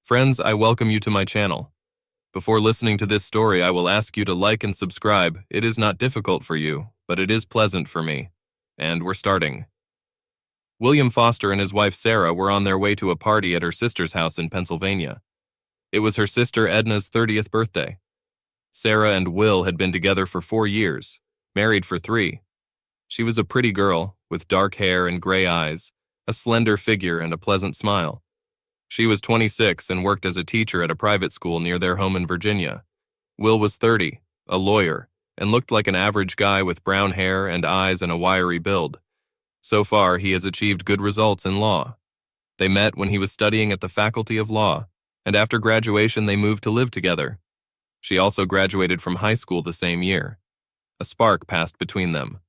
Friends, I welcome you to my channel. Before listening to this story, I will ask you to like and subscribe. It is not difficult for you, but it is pleasant for me. And we're starting. William Foster and his wife Sarah were on their way to a party at her sister's house in Pennsylvania. It was her sister Edna's 30th birthday. Sarah and Will had been together for 4 years, married for 3. She was a pretty girl, with dark hair and gray eyes, a slender figure and a pleasant smile. She was 26 and worked as a teacher at a private school near their home in Virginia. Will was 30, a lawyer, and looked like an average guy with brown hair and eyes and a wiry build. So far, he has achieved good results in law. They met when he was studying at the Faculty of Law, and after graduation they moved to live together. She also graduated from high school the same year. A spark passed between them.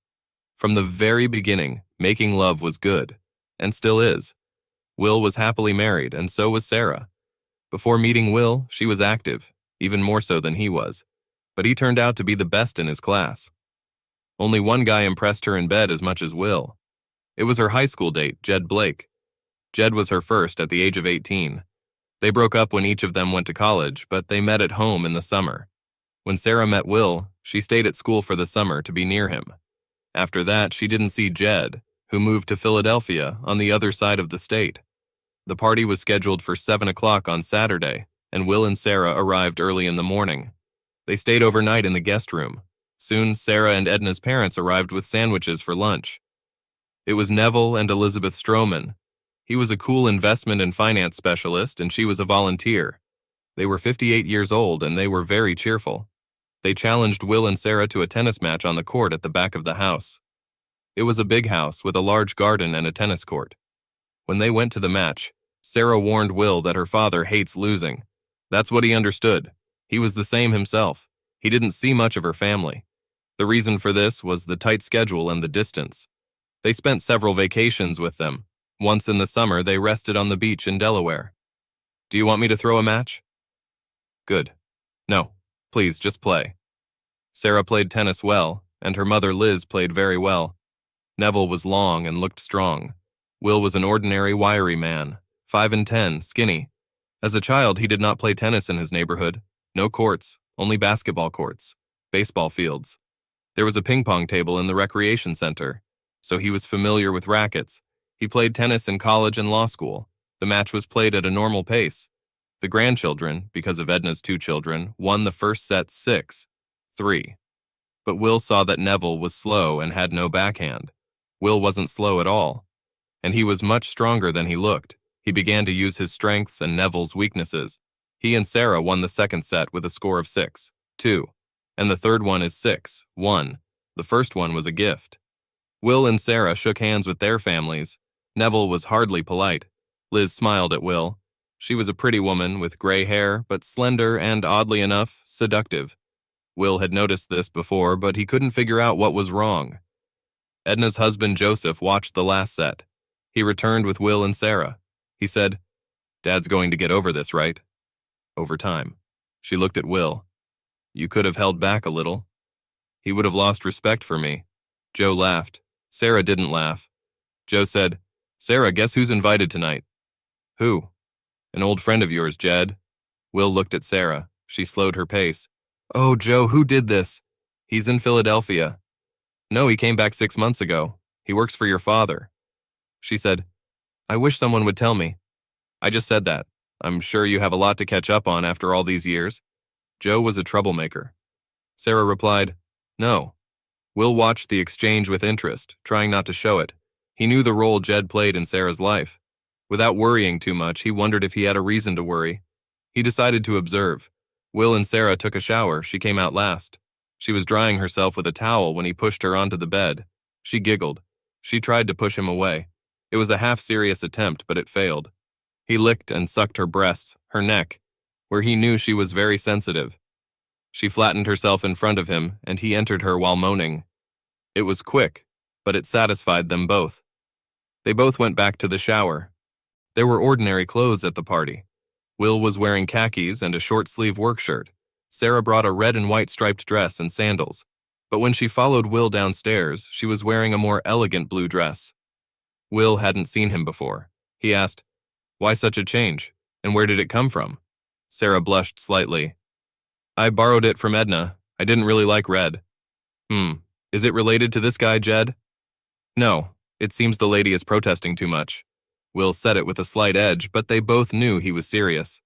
From the very beginning, making love was good, and still is. Will was happily married, and so was Sarah. Before meeting Will, she was active, even more so than he was, but he turned out to be the best in his class. Only one guy impressed her in bed as much as Will. It was her high school date, Jed Blake. Jed was her first at the age of 18. They broke up when each of them went to college, but they met at home in the summer. When Sarah met Will, she stayed at school for the summer to be near him. After that, she didn't see Jed, who moved to Philadelphia on the other side of the state. The party was scheduled for 7 o'clock on Saturday, and Will and Sarah arrived early in the morning. They stayed overnight in the guest room. Soon, Sarah and Edna's parents arrived with sandwiches for lunch. It was Neville and Elizabeth Stroman. He was a cool investment and finance specialist, and she was a volunteer. They were 58 years old, and they were very cheerful. They challenged Will and Sarah to a tennis match on the court at the back of the house. It was a big house with a large garden and a tennis court. When they went to the match, Sarah warned Will that her father hates losing. That's what he understood. He was the same himself. He didn't see much of her family. The reason for this was the tight schedule and the distance. They spent several vacations with them. Once in the summer, they rested on the beach in Delaware. "Do you want me to throw a match?" "Good. No, please, just play." Sarah played tennis well, and her mother Liz played very well. Neville was long and looked strong. Will was an ordinary, wiry man, 5'10", skinny. As a child, he did not play tennis in his neighborhood. No courts, only basketball courts, baseball fields. There was a ping-pong table in the recreation center, so he was familiar with rackets. He played tennis in college and law school. The match was played at a normal pace. The grandchildren, because of Edna's 2 children, won the first set 6-3. But Will saw that Neville was slow and had no backhand. Will wasn't slow at all, and he was much stronger than he looked. He began to use his strengths and Neville's weaknesses. He and Sarah won the second set with a score of 6-2, and the third one is 6-1. The first one was a gift. Will and Sarah shook hands with their families. Neville was hardly polite. Liz smiled at Will. She was a pretty woman with gray hair, but slender and, oddly enough, seductive. Will had noticed this before, but he couldn't figure out what was wrong. Edna's husband Joseph watched the last set. He returned with Will and Sarah. He said, "Dad's going to get over this, right?" "Over time." She looked at Will. "You could have held back a little." "He would have lost respect for me." Joe laughed. Sarah didn't laugh. Joe said, "Sarah, guess who's invited tonight?" "Who?" "An old friend of yours, Jed." Will looked at Sarah. She slowed her pace. "Oh, Joe, who did this?" "He's in Philadelphia." "No, he came back 6 months ago. He works for your father." She said, "I wish someone would tell me." "I just said that. I'm sure you have a lot to catch up on after all these years." Joe was a troublemaker. Sarah replied, "No." Will watched the exchange with interest, trying not to show it. He knew the role Jed played in Sarah's life. Without worrying too much, he wondered if he had a reason to worry. He decided to observe. Will and Sarah took a shower. She came out last. She was drying herself with a towel when he pushed her onto the bed. She giggled. She tried to push him away. It was a half-serious attempt, but it failed. He licked and sucked her breasts, her neck, where he knew she was very sensitive. She flattened herself in front of him, and he entered her while moaning. It was quick, but it satisfied them both. They both went back to the shower. There were ordinary clothes at the party. Will was wearing khakis and a short-sleeve work shirt. Sarah brought a red and white striped dress and sandals. But when she followed Will downstairs, she was wearing a more elegant blue dress. Will hadn't seen him before. He asked, "Why such a change? And where did it come from? Sarah blushed slightly. I borrowed it from Edna. I didn't really like red. Is it related to this guy, Jed? No, it seems the lady is protesting too much. Will said it with a slight edge, but they both knew he was serious.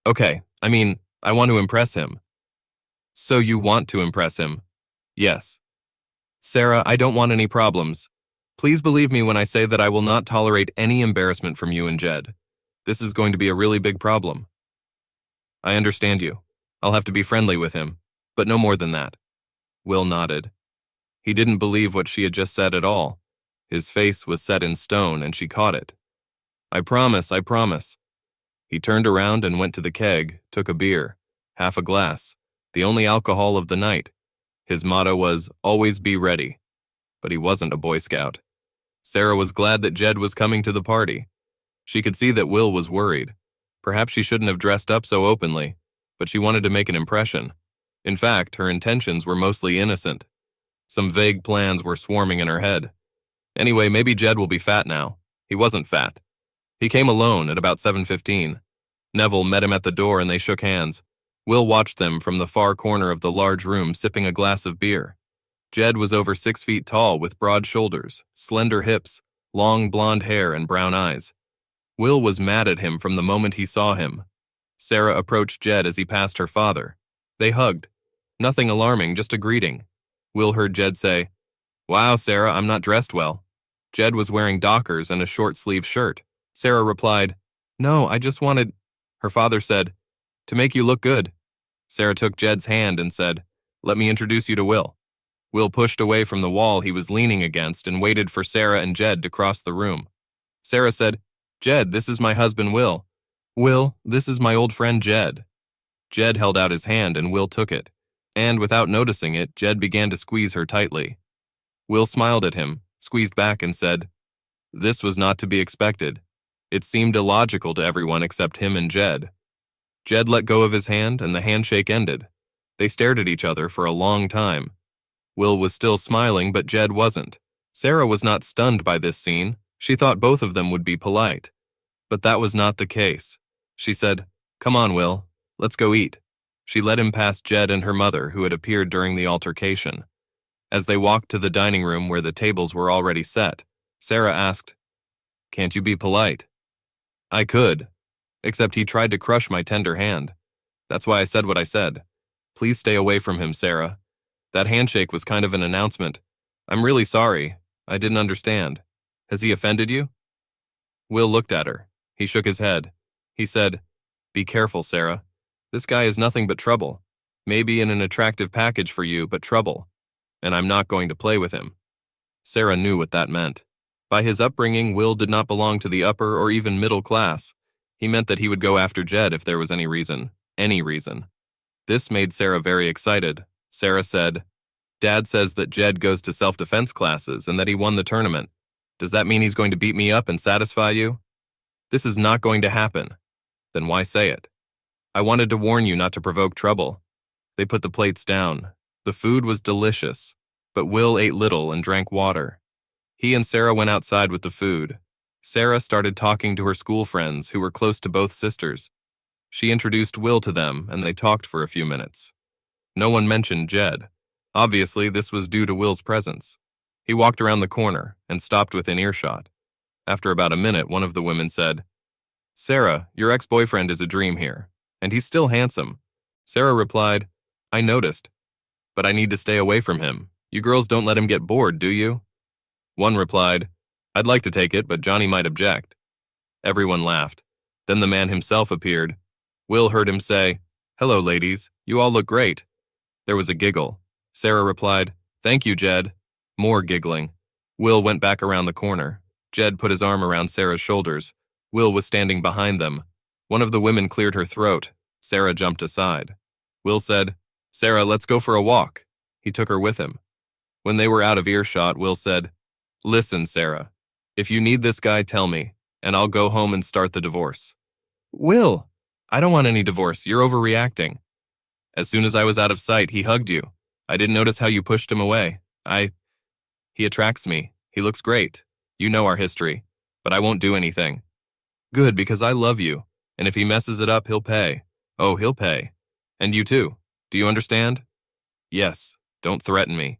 Okay, I want to impress him. So you want to impress him? Yes. Sarah, I don't want any problems. Please believe me when I say that I will not tolerate any embarrassment from you and Jed. This is going to be a really big problem. I understand you. I'll have to be friendly with him, but no more than that. Will nodded. He didn't believe what she had just said at all. His face was set in stone, and she caught it. I promise, I promise. He turned around and went to the keg, took a beer, half a glass, the only alcohol of the night. His motto was, always be ready. But he wasn't a Boy Scout. Sarah was glad that Jed was coming to the party. She could see that Will was worried. Perhaps she shouldn't have dressed up so openly, but she wanted to make an impression. In fact, her intentions were mostly innocent. Some vague plans were swarming in her head. Anyway, maybe Jed will be fat now. He wasn't fat. He came alone at about 7:15. Neville met him at the door and they shook hands. Will watched them from the far corner of the large room sipping a glass of beer. Jed was over 6 feet tall with broad shoulders, slender hips, long blonde hair and brown eyes. Will was mad at him from the moment he saw him. Sarah approached Jed as he passed her father. They hugged. Nothing alarming, just a greeting. Will heard Jed say, "Wow, Sarah, I'm not dressed well." Jed was wearing Dockers and a short-sleeved shirt. Sarah replied, "No, I just wanted..." Her father said, "To make you look good." Sarah took Jed's hand and said, "Let me introduce you to Will." Will pushed away from the wall he was leaning against and waited for Sarah and Jed to cross the room. Sarah said, "Jed, this is my husband, Will. Will, this is my old friend, Jed." Jed held out his hand and Will took it. And without noticing it, Jed began to squeeze her tightly. Will smiled at him, squeezed back and said, "This was not to be expected." It seemed illogical to everyone except him and Jed. Jed let go of his hand and the handshake ended. They stared at each other for a long time. Will was still smiling, but Jed wasn't. Sarah was not stunned by this scene. She thought both of them would be polite. But that was not the case. She said, "Come on, Will. Let's go eat." She led him past Jed and her mother, who had appeared during the altercation. As they walked to the dining room where the tables were already set, Sarah asked, "Can't you be polite?" "I could, except he tried to crush my tender hand. That's why I said what I said. Please stay away from him, Sarah. That handshake was kind of an announcement. I'm really sorry. I didn't understand. Has he offended you?" Will looked at her. He shook his head. He said, "Be careful, Sarah. This guy is nothing but trouble. Maybe in an attractive package for you, but trouble. And I'm not going to play with him." Sarah knew what that meant. By his upbringing, Will did not belong to the upper or even middle class. He meant that he would go after Jed if there was any reason. Any reason. This made Sarah very excited. Sarah said, "Dad says that Jed goes to self-defense classes and that he won the tournament. Does that mean he's going to beat me up and satisfy you? This is not going to happen. Then why say it? I wanted to warn you not to provoke trouble." They put the plates down. The food was delicious, but Will ate little and drank water. He and Sarah went outside with the food. Sarah started talking to her school friends who were close to both sisters. She introduced Will to them and they talked for a few minutes. No one mentioned Jed. Obviously, this was due to Will's presence. He walked around the corner and stopped within earshot. After about a minute, one of the women said, "Sarah, your ex-boyfriend is a dream here, and he's still handsome." Sarah replied, "I noticed, but I need to stay away from him. You girls don't let him get bored, do you?" One replied, "I'd like to take it, but Johnny might object." Everyone laughed. Then the man himself appeared. Will heard him say, "Hello, ladies. You all look great." There was a giggle. Sarah replied, "Thank you, Jed." More giggling. Will went back around the corner. Jed put his arm around Sarah's shoulders. Will was standing behind them. One of the women cleared her throat. Sarah jumped aside. Will said, "Sarah, let's go for a walk." He took her with him. When they were out of earshot, Will said, "Listen, Sarah, if you need this guy, tell me, and I'll go home and start the divorce." "Will, I don't want any divorce. You're overreacting." "As soon as I was out of sight, he hugged you. I didn't notice how you pushed him away. He attracts me. He looks great. You know our history. But I won't do anything." "Good, because I love you. And if he messes it up, he'll pay. Oh, he'll pay. And you too. Do you understand? Yes. Don't threaten me.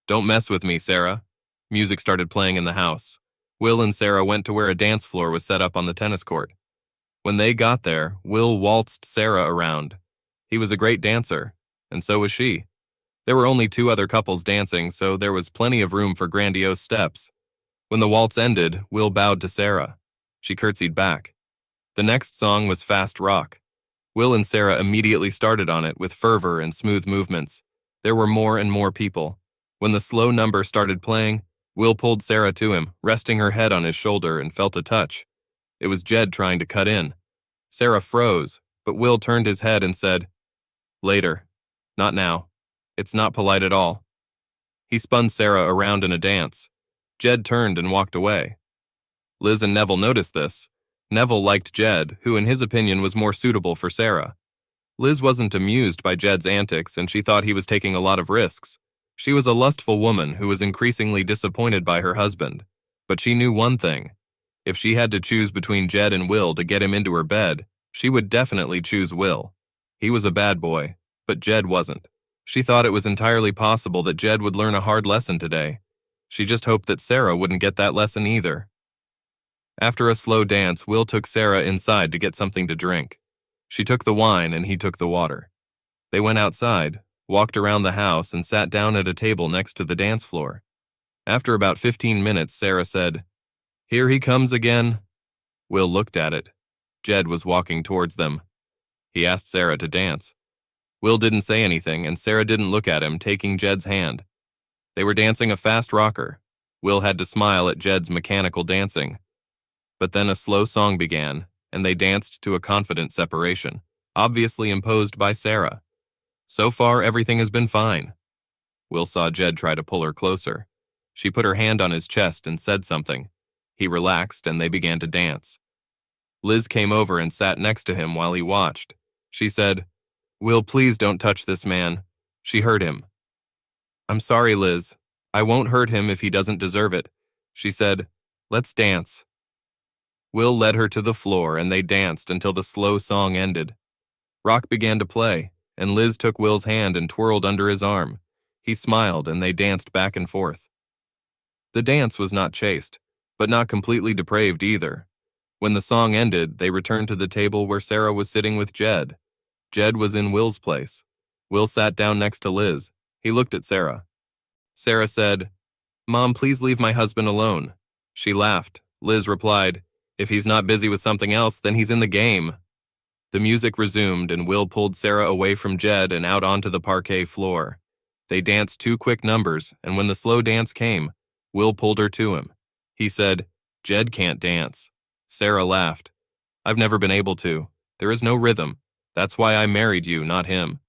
Don't mess with me, Sarah. Music started playing in the house. Will and Sarah went to where a dance floor was set up on the tennis court. When they got there, Will waltzed Sarah around. He was a great dancer, and so was she. There were only 2 other couples dancing, so there was plenty of room for grandiose steps. When the waltz ended, Will bowed to Sarah. She curtsied back. The next song was fast rock. Will and Sarah immediately started on it with fervor and smooth movements. There were more and more people. When the slow number started playing, Will pulled Sarah to him, resting her head on his shoulder, and felt a touch. It was Jed trying to cut in. Sarah froze, but Will turned his head and said, "Later. Not now. It's not polite at all." He spun Sarah around in a dance. Jed turned and walked away. Liz and Neville noticed this. Neville liked Jed, who in his opinion was more suitable for Sarah. Liz wasn't amused by Jed's antics, and she thought he was taking a lot of risks. She was a lustful woman who was increasingly disappointed by her husband. But she knew one thing. If she had to choose between Jed and Will to get him into her bed, she would definitely choose Will. He was a bad boy, but Jed wasn't. She thought it was entirely possible that Jed would learn a hard lesson today. She just hoped that Sarah wouldn't get that lesson either. After a slow dance, Will took Sarah inside to get something to drink. She took the wine and he took the water. They went outside, walked around the house, and sat down at a table next to the dance floor. After about 15 minutes, Sarah said, "Here he comes again." Will looked at it. Jed was walking towards them. He asked Sarah to dance. Will didn't say anything, and Sarah didn't look at him, taking Jed's hand. They were dancing a fast rocker. Will had to smile at Jed's mechanical dancing. But then a slow song began, and they danced to a confident separation, obviously imposed by Sarah. So far, everything has been fine. Will saw Jed try to pull her closer. She put her hand on his chest and said something. He relaxed, and they began to dance. Liz came over and sat next to him while he watched. She said, "Will, please don't touch this man." She hurt him. "I'm sorry, Liz. I won't hurt him if he doesn't deserve it." She said, "Let's dance." Will led her to the floor, and they danced until the slow song ended. Rock began to play, and Liz took Will's hand and twirled under his arm. He smiled, and they danced back and forth. The dance was not chaste, but not completely depraved either. When the song ended, they returned to the table where Sarah was sitting with Jed. Jed was in Will's place. Will sat down next to Liz. He looked at Sarah. Sarah said, "Mom, please leave my husband alone." She laughed. Liz replied, "If he's not busy with something else, then he's in the game." The music resumed, and Will pulled Sarah away from Jed and out onto the parquet floor. They danced 2 quick numbers, and when the slow dance came, Will pulled her to him. He said, "Jed can't dance." Sarah laughed. "I've never been able to. There is no rhythm. That's why I married you, not him."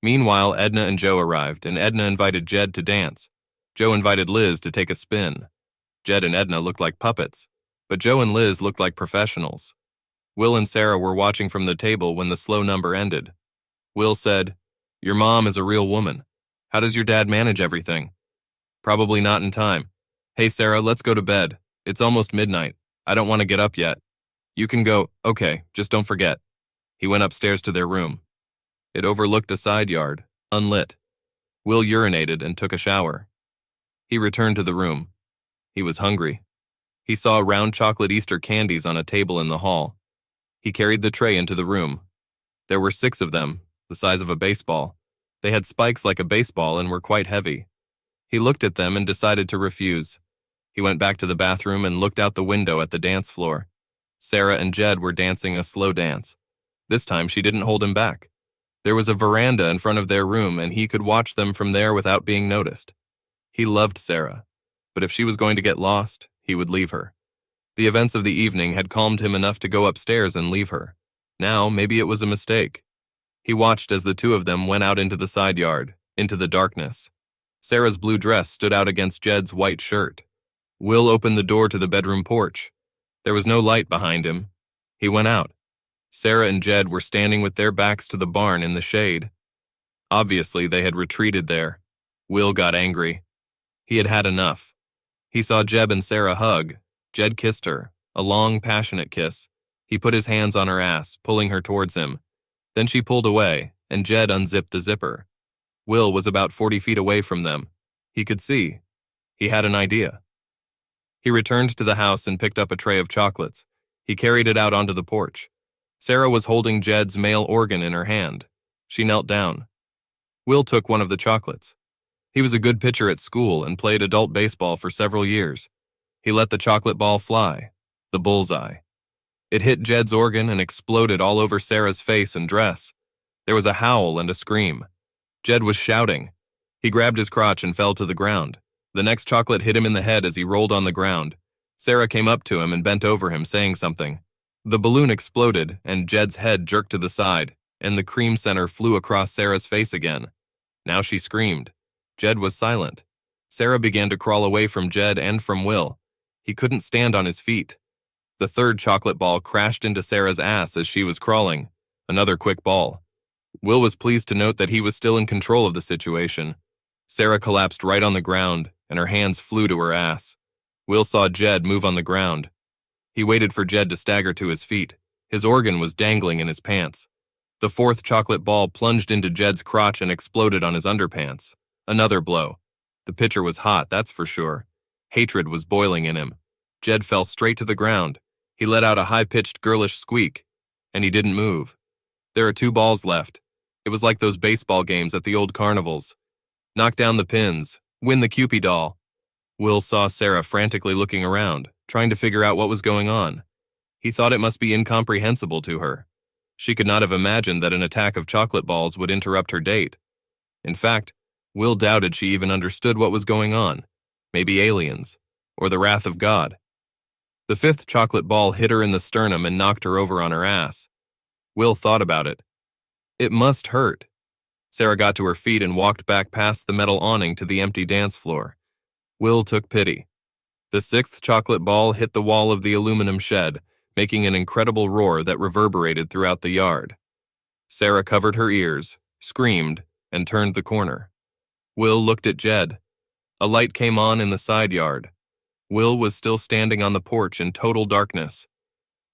Meanwhile, Edna and Joe arrived, and Edna invited Jed to dance. Joe invited Liz to take a spin. Jed and Edna looked like puppets, but Joe and Liz looked like professionals. Will and Sarah were watching from the table when the slow number ended. Will said, "Your mom is a real woman. How does your dad manage everything?" "Probably not in time. Hey, Sarah, let's go to bed. It's almost midnight. I don't want to get up yet." "You can go. Okay, just don't forget." He went upstairs to their room. It overlooked a side yard, unlit. Will urinated and took a shower. He returned to the room. He was hungry. He saw round chocolate Easter candies on a table in the hall. He carried the tray into the room. There were 6 of them, the size of a baseball. They had spikes like a baseball and were quite heavy. He looked at them and decided to refuse. He went back to the bathroom and looked out the window at the dance floor. Sarah and Jed were dancing a slow dance. This time she didn't hold him back. There was a veranda in front of their room, and he could watch them from there without being noticed. He loved Sarah, but if she was going to get lost, he would leave her. The events of the evening had calmed him enough to go upstairs and leave her. Now, maybe it was a mistake. He watched as the 2 of them went out into the side yard, into the darkness. Sarah's blue dress stood out against Jed's white shirt. Will opened the door to the bedroom porch. There was no light behind him. He went out. Sarah and Jed were standing with their backs to the barn in the shade. Obviously, they had retreated there. Will got angry. He had had enough. He saw Jed and Sarah hug. Jed kissed her, a long, passionate kiss. He put his hands on her ass, pulling her towards him. Then she pulled away, and Jed unzipped the zipper. Will was about 40 feet away from them. He could see. He had an idea. He returned to the house and picked up a tray of chocolates. He carried it out onto the porch. Sarah was holding Jed's male organ in her hand. She knelt down. Will took one of the chocolates. He was a good pitcher at school and played adult baseball for several years. He let the chocolate ball fly, the bullseye. It hit Jed's organ and exploded all over Sarah's face and dress. There was a howl and a scream. Jed was shouting. He grabbed his crotch and fell to the ground. The next chocolate hit him in the head as he rolled on the ground. Sarah came up to him and bent over him, saying something. The balloon exploded, and Jed's head jerked to the side, and the cream center flew across Sarah's face again. Now she screamed. Jed was silent. Sarah began to crawl away from Jed and from Will. He couldn't stand on his feet. The third chocolate ball crashed into Sarah's ass as she was crawling. Another quick ball. Will was pleased to note that he was still in control of the situation. Sarah collapsed right on the ground, and her hands flew to her ass. Will saw Jed move on the ground. He waited for Jed to stagger to his feet. His organ was dangling in his pants. The fourth chocolate ball plunged into Jed's crotch and exploded on his underpants. Another blow. The pitcher was hot, that's for sure. Hatred was boiling in him. Jed fell straight to the ground. He let out a high-pitched girlish squeak, and he didn't move. There are 2 balls left. It was like those baseball games at the old carnivals. Knock down the pins. Win the Cupid doll. Will saw Sarah frantically looking around, trying to figure out what was going on. He thought it must be incomprehensible to her. She could not have imagined that an attack of chocolate balls would interrupt her date. In fact, Will doubted she even understood what was going on. Maybe aliens, or the wrath of God. The 5th chocolate ball hit her in the sternum and knocked her over on her ass. Will thought about it. It must hurt. Sarah got to her feet and walked back past the metal awning to the empty dance floor. Will took pity. The 6th chocolate ball hit the wall of the aluminum shed, making an incredible roar that reverberated throughout the yard. Sarah covered her ears, screamed, and turned the corner. Will looked at Jed. A light came on in the side yard. Will was still standing on the porch in total darkness.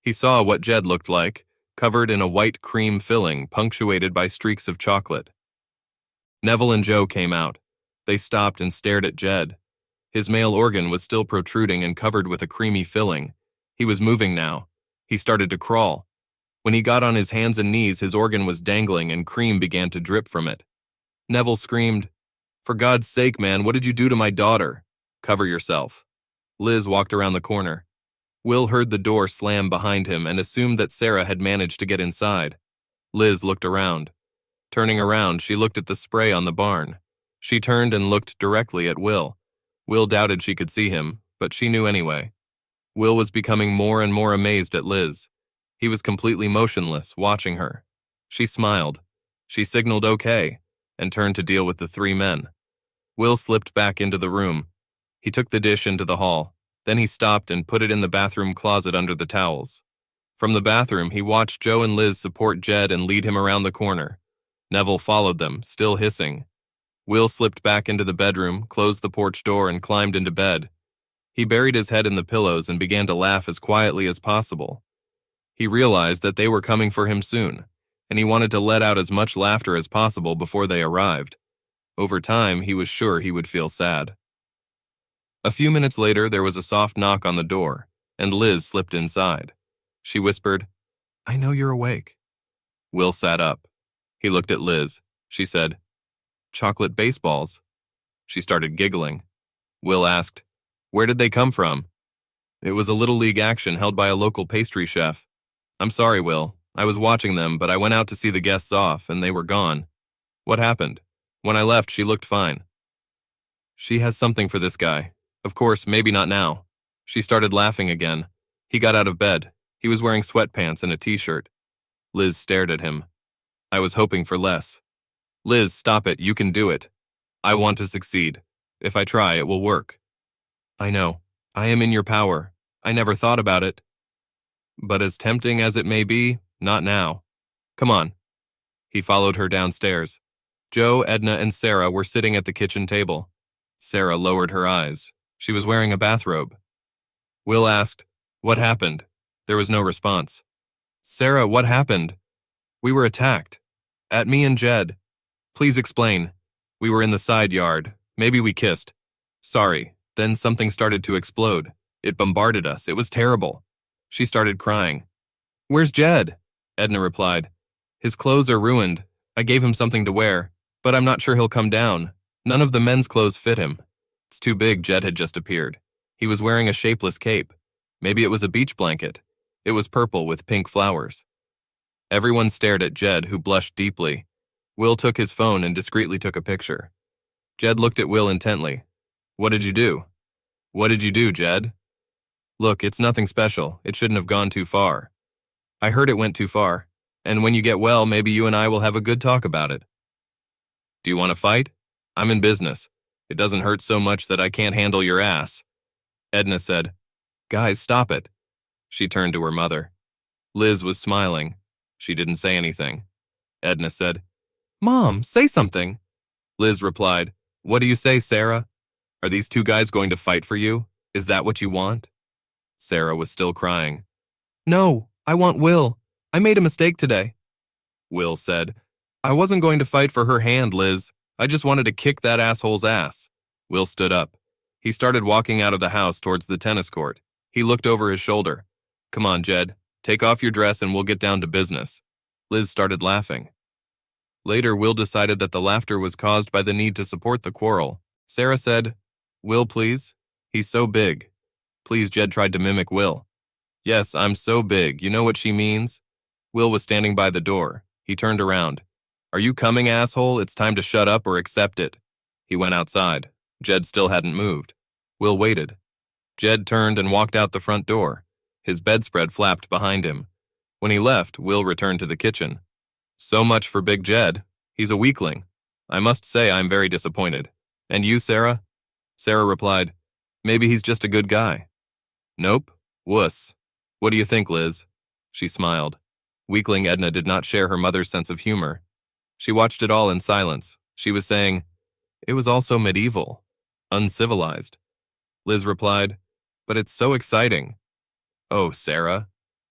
He saw what Jed looked like, covered in a white cream filling punctuated by streaks of chocolate. Neville and Joe came out. They stopped and stared at Jed. His male organ was still protruding and covered with a creamy filling. He was moving now. He started to crawl. When he got on his hands and knees, his organ was dangling and cream began to drip from it. Neville screamed, "For God's sake, man, what did you do to my daughter? Cover yourself." Liz walked around the corner. Will heard the door slam behind him and assumed that Sarah had managed to get inside. Liz looked around. Turning around, she looked at the spray on the barn. She turned and looked directly at Will. Will doubted she could see him, but she knew anyway. Will was becoming more and more amazed at Liz. He was completely motionless, watching her. She smiled. She signaled okay, and turned to deal with the 3 men. Will slipped back into the room. He took the dish into the hall. Then he stopped and put it in the bathroom closet under the towels. From the bathroom, he watched Joe and Liz support Jed and lead him around the corner. Neville followed them, still hissing. Will slipped back into the bedroom, closed the porch door, and climbed into bed. He buried his head in the pillows and began to laugh as quietly as possible. He realized that they were coming for him soon, and he wanted to let out as much laughter as possible before they arrived. Over time, he was sure he would feel sad. A few minutes later, there was a soft knock on the door, and Liz slipped inside. She whispered, "I know you're awake." Will sat up. He looked at Liz. She said, "Chocolate baseballs." She started giggling. Will asked, "Where did they come from?" "It was a Little League action held by a local pastry chef. I'm sorry, Will. I was watching them, but I went out to see the guests off, and they were gone. What happened? When I left, she looked fine." "She has something for this guy. Of course, maybe not now." She started laughing again. He got out of bed. He was wearing sweatpants and a t-shirt. Liz stared at him. "I was hoping for less." "Liz, stop it. You can do it. I want to succeed. If I try, it will work." "I know. I am in your power. I never thought about it. But as tempting as it may be, not now. Come on." He followed her downstairs. Joe, Edna, and Sarah were sitting at the kitchen table. Sarah lowered her eyes. She was wearing a bathrobe. Will asked, "What happened?" There was no response. Sarah, what happened? We were attacked. At me and Jed. Please explain. We were in the side yard. Maybe we kissed. Sorry. Then something started to explode. It bombarded us. It was terrible. She started crying. Where's Jed? Edna replied. His clothes are ruined. I gave him something to wear, but I'm not sure he'll come down. None of the men's clothes fit him. It's too big. Jed had just appeared. He was wearing a shapeless cape. Maybe it was a beach blanket. It was purple with pink flowers. Everyone stared at Jed, who blushed deeply. Will took his phone and discreetly took a picture. Jed looked at Will intently. What did you do? What did you do, Jed? Look, it's nothing special. It shouldn't have gone too far. I heard it went too far, and when you get well, maybe you and I will have a good talk about it. Do you want to fight? I'm in business. It doesn't hurt so much that I can't handle your ass. Edna said, Guys, stop it. She turned to her mother. Liz was smiling. She didn't say anything. Edna said, Mom, say something. Liz replied, What do you say, Sarah? Are these two guys going to fight for you? Is that what you want? Sarah was still crying. No, I want Will. I made a mistake today. Will said, I wasn't going to fight for her hand, Liz. I just wanted to kick that asshole's ass. Will stood up. He started walking out of the house towards the tennis court. He looked over his shoulder. Come on, Jed. Take off your dress and we'll get down to business. Liz started laughing. Later, Will decided that the laughter was caused by the need to support the quarrel. Sarah said, Will, please? He's so big. Please, Jed tried to mimic Will. Yes, I'm so big. You know what she means? Will was standing by the door. He turned around. Are you coming, asshole? It's time to shut up or accept it. He went outside. Jed still hadn't moved. Will waited. Jed turned and walked out the front door. His bedspread flapped behind him. When he left, Will returned to the kitchen. So much for Big Jed. He's a weakling. I must say I'm very disappointed. And you, Sarah? Sarah replied, Maybe he's just a good guy. Nope. Wuss. What do you think, Liz? She smiled. Weakling Edna did not share her mother's sense of humor. She watched it all in silence. She was saying, It was all so medieval, uncivilized. Liz replied, But it's so exciting. Oh, Sarah.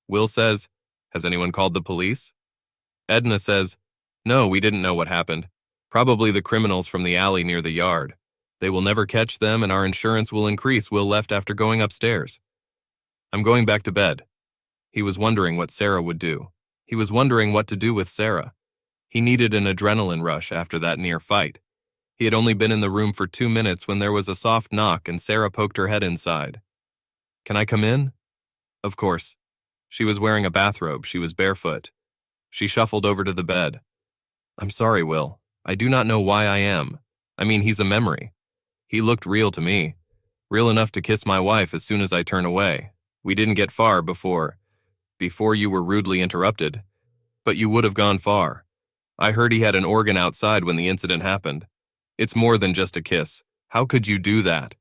Will says, Has anyone called the police? Edna says, No, we didn't know what happened. Probably the criminals from the alley near the yard. They will never catch them and our insurance will increase. Will left after going upstairs. I'm going back to bed. He was wondering what Sarah would do. He was wondering what to do with Sarah. He needed an adrenaline rush after that near fight. He had only been in the room for 2 minutes when there was a soft knock and Sarah poked her head inside. Can I come in? Of course. She was wearing a bathrobe. She was barefoot. She shuffled over to the bed. I'm sorry, Will. I do not know why I am. I mean, he's a memory. He looked real to me. Real enough to kiss my wife as soon as I turn away. We didn't get far before you were rudely interrupted. But you would have gone far. I heard he had an organ outside when the incident happened. It's more than just a kiss. How could you do that?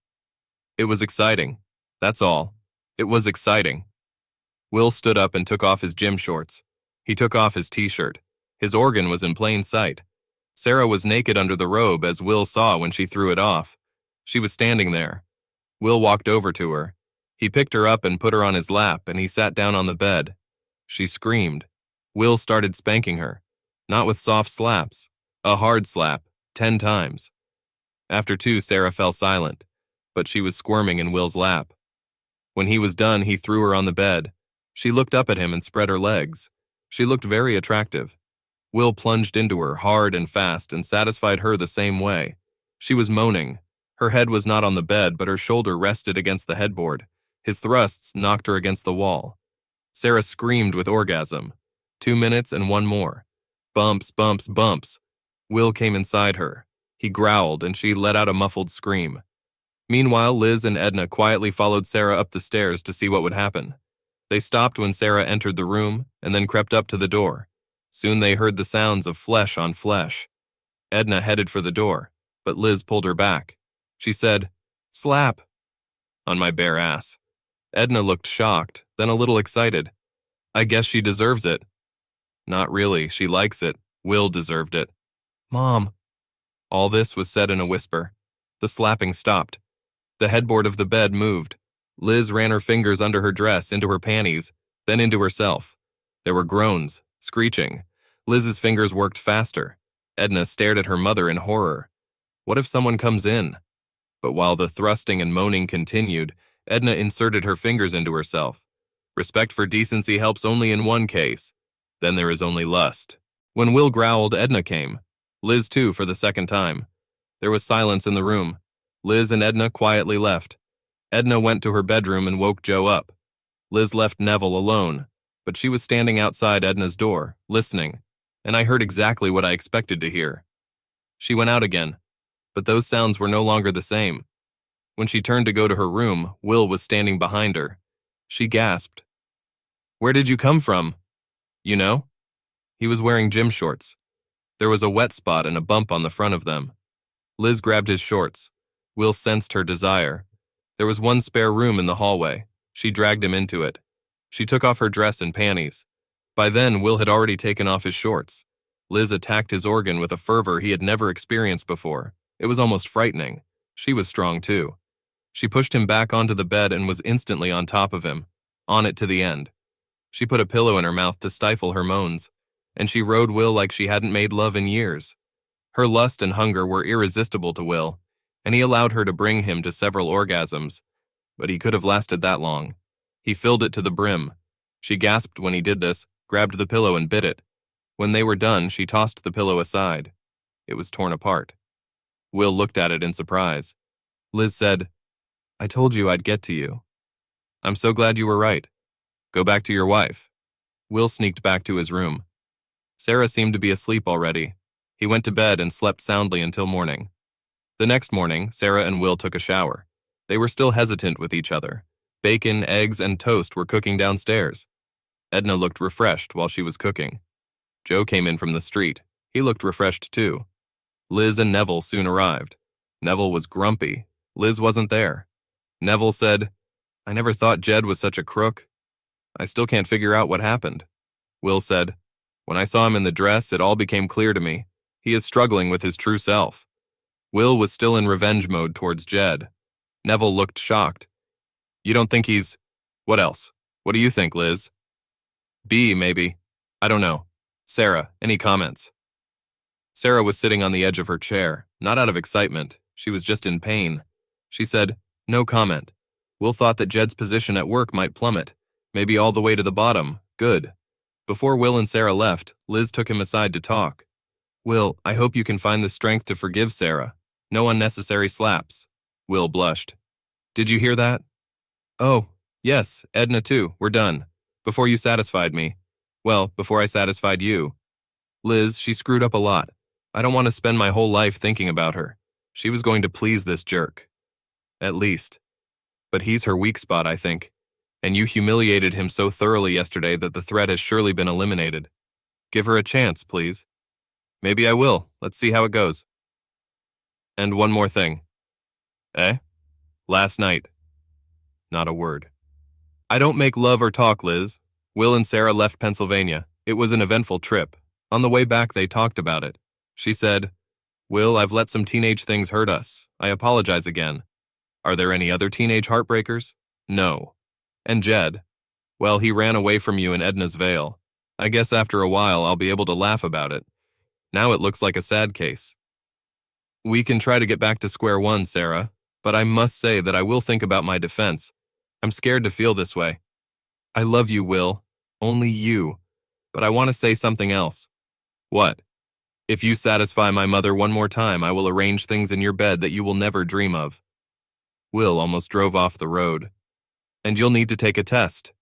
It was exciting. That's all. It was exciting. Will stood up and took off his gym shorts. He took off his t-shirt. His organ was in plain sight. Sarah was naked under the robe, as Will saw when she threw it off. She was standing there. Will walked over to her. He picked her up and put her on his lap, and he sat down on the bed. She screamed. Will started spanking her. Not with soft slaps. A hard slap, 10 times. After 2, Sarah fell silent, but she was squirming in Will's lap. When he was done, he threw her on the bed. She looked up at him and spread her legs. She looked very attractive. Will plunged into her hard and fast and satisfied her the same way. She was moaning. Her head was not on the bed, but her shoulder rested against the headboard. His thrusts knocked her against the wall. Sarah screamed with orgasm. 2 minutes and 1 more. Bumps, bumps, bumps. Will came inside her. He growled, and she let out a muffled scream. Meanwhile, Liz and Edna quietly followed Sarah up the stairs to see what would happen. They stopped when Sarah entered the room, and then crept up to the door. Soon they heard the sounds of flesh on flesh. Edna headed for the door, but Liz pulled her back. She said, "Slap." On my bare ass. Edna looked shocked, then a little excited. I guess she deserves it. Not really, she likes it. Will deserved it. Mom. All this was said in a whisper. The slapping stopped. The headboard of the bed moved. Liz ran her fingers under her dress, into her panties, then into herself. There were groans, screeching. Liz's fingers worked faster. Edna stared at her mother in horror. What if someone comes in? But while the thrusting and moaning continued, Edna inserted her fingers into herself. Respect for decency helps only in one case. Then there is only lust. When Will growled, Edna came. Liz too, for the second time. There was silence in the room. Liz and Edna quietly left. Edna went to her bedroom and woke Joe up. Liz left Neville alone, but she was standing outside Edna's door, listening, and I heard exactly what I expected to hear. She went out again, but those sounds were no longer the same. When she turned to go to her room, Will was standing behind her. She gasped. "Where did you come from?" "You know?" He was wearing gym shorts. There was a wet spot and a bump on the front of them. Liz grabbed his shorts. Will sensed her desire. There was one spare room in the hallway. She dragged him into it. She took off her dress and panties. By then, Will had already taken off his shorts. Liz attacked his organ with a fervor he had never experienced before. It was almost frightening. She was strong too. She pushed him back onto the bed and was instantly on top of him, on it to the end. She put a pillow in her mouth to stifle her moans, and she rode Will like she hadn't made love in years. Her lust and hunger were irresistible to Will, and he allowed her to bring him to several orgasms, but he could have lasted that long. He filled it to the brim. She gasped when he did this, grabbed the pillow and bit it. When they were done, she tossed the pillow aside. It was torn apart. Will looked at it in surprise. Liz said, "I told you I'd get to you." "I'm so glad you were right. Go back to your wife." Will sneaked back to his room. Sarah seemed to be asleep already. He went to bed and slept soundly until morning. The next morning, Sarah and Will took a shower. They were still hesitant with each other. Bacon, eggs, and toast were cooking downstairs. Edna looked refreshed while she was cooking. Joe came in from the street. He looked refreshed too. Liz and Neville soon arrived. Neville was grumpy. Liz wasn't there. Neville said, "I never thought Jed was such a crook. I still can't figure out what happened." Will said, "When I saw him in the dress, it all became clear to me. He is struggling with his true self." Will was still in revenge mode towards Jed. Neville looked shocked. "You don't think he's... What else? What do you think, Liz?" "B, maybe. I don't know. Sarah, any comments?" Sarah was sitting on the edge of her chair, not out of excitement. She was just in pain. She said, "No comment. Will thought that Jed's position at work might plummet, maybe all the way to the bottom. Good." Before Will and Sarah left, Liz took him aside to talk. "Will, I hope you can find the strength to forgive Sarah. No unnecessary slaps." Will blushed. "Did you hear that?" "Oh, yes, Edna too. We're done. Before you satisfied me. Well, before I satisfied you. Liz, she screwed up a lot. I don't want to spend my whole life thinking about her. She was going to please this jerk. At least. But he's her weak spot, I think. And you humiliated him so thoroughly yesterday that the threat has surely been eliminated. Give her a chance, please." "Maybe I will. Let's see how it goes." "And one more thing." "Eh?" "Last night." Not a word. "I don't make love or talk, Liz. Will and Sarah left Pennsylvania. It was an eventful trip. On the way back, they talked about it. She said, 'Will, I've let some teenage things hurt us. I apologize again.' Are there any other teenage heartbreakers? No. And Jed? Well, he ran away from you in Edna's Vale. I guess after a while I'll be able to laugh about it. Now it looks like a sad case. We can try to get back to square one, Sarah, but I must say that I will think about my defense. I'm scared to feel this way. I love you, Will. Only you. But I want to say something else." "What?" "If you satisfy my mother one more time, I will arrange things in your bed that you will never dream of." Will almost drove off the road. "And you'll need to take a test.